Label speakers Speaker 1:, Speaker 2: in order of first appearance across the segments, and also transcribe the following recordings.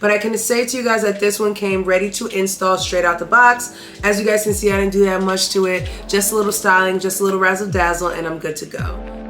Speaker 1: But I can say to you guys that this one came ready to install straight out the box. As you guys can see, I didn't do that much to it. Just a little styling, just a little razzle dazzle, and I'm good to go.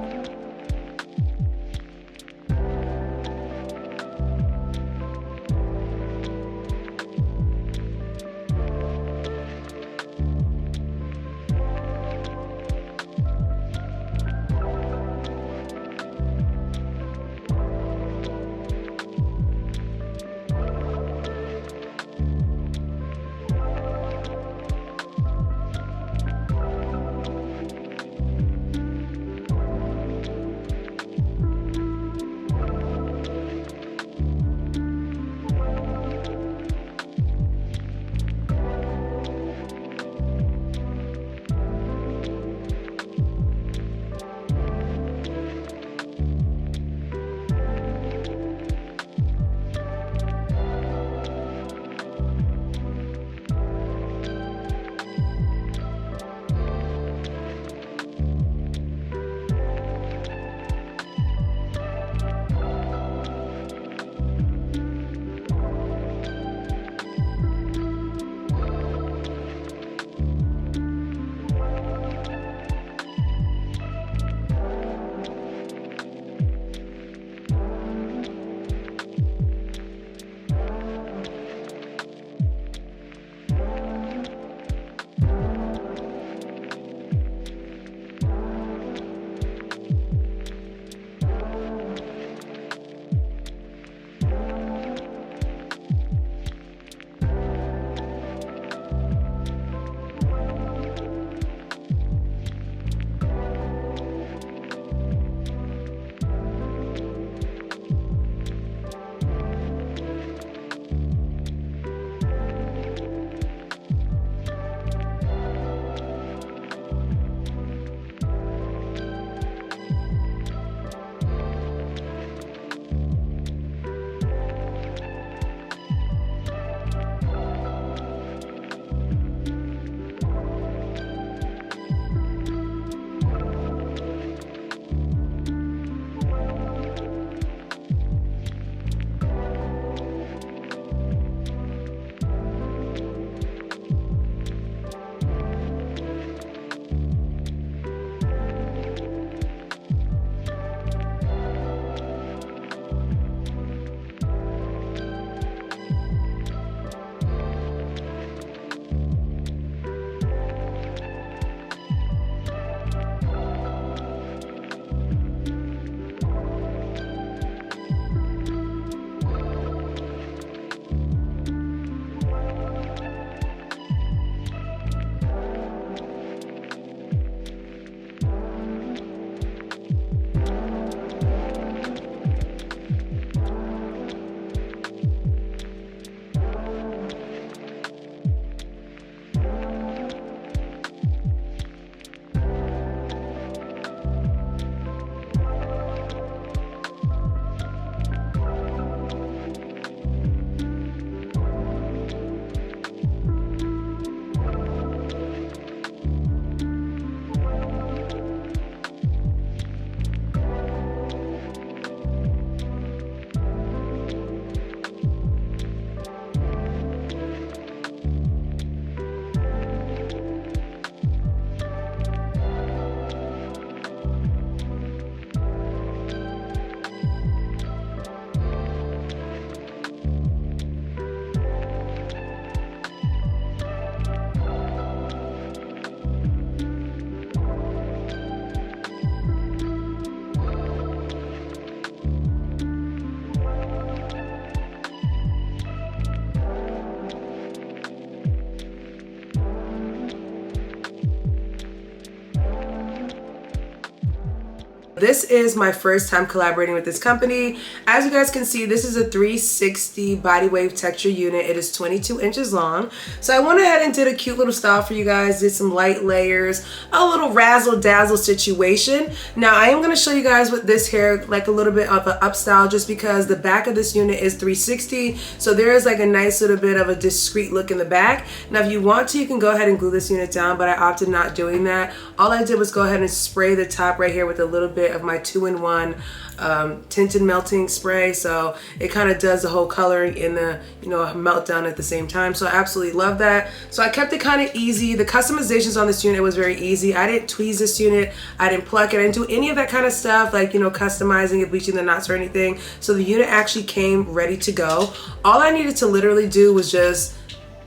Speaker 1: This is my first time collaborating with this company. As you guys can see, this is a 360 body wave texture unit. It is 22 inches long. So I went ahead and did a cute little style for you guys, did some light layers, a little razzle dazzle situation. Now I am going to show you guys with this hair like a little bit of an up style, just because the back of this unit is 360. So there is like a nice little bit of a discreet look in the back. Now if you want to, you can go ahead and glue this unit down, but I opted not doing that. All I did was go ahead and spray the top right here with a little bit bit of my 2-in-1 tinted melting spray, so it kind of does the whole coloring and the, you know, melt down at the same time. So I absolutely love that. So I kept it kind of easy. The customizations on this unit was very easy. I didn't tweeze this unit, I didn't pluck it, I didn't do any of that kind of stuff, like, you know, customizing it, bleaching the knots or anything. So the unit actually came ready to go. All I needed to literally do was just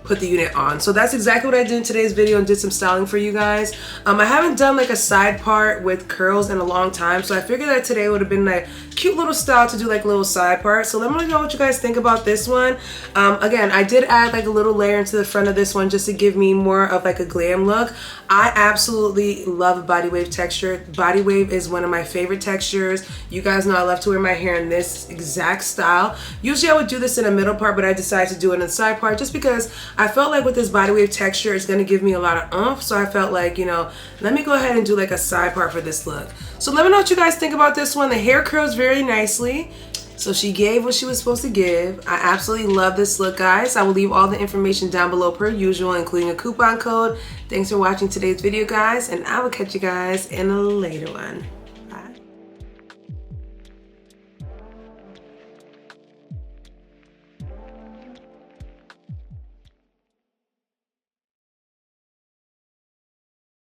Speaker 1: put the unit on. So that's exactly what I did in today's video and did some styling for you guys. I haven't done like a side part with curls in a long time, so I figured that today would have been a cute little style to do like a little side part. So let me know what you guys think about this one. Again, I did add like a little layer into the front of this one just to give me more of like a glam look. I absolutely love body wave texture. Body wave is one of my favorite textures. You guys know I love to wear my hair in this exact style. Usually I would do this in a middle part, but I decided to do it in the side part just because I felt like with this body wave texture, it's gonna give me a lot of oomph. So I felt like, you know, let me go ahead and do like a side part for this look. So let me know what you guys think about this one. The hair curls very nicely. So she gave what she was supposed to give. I absolutely love this look, guys. I will leave all the information down below per usual, including a coupon code. Thanks for watching today's video, guys, and I will catch you guys in a later one.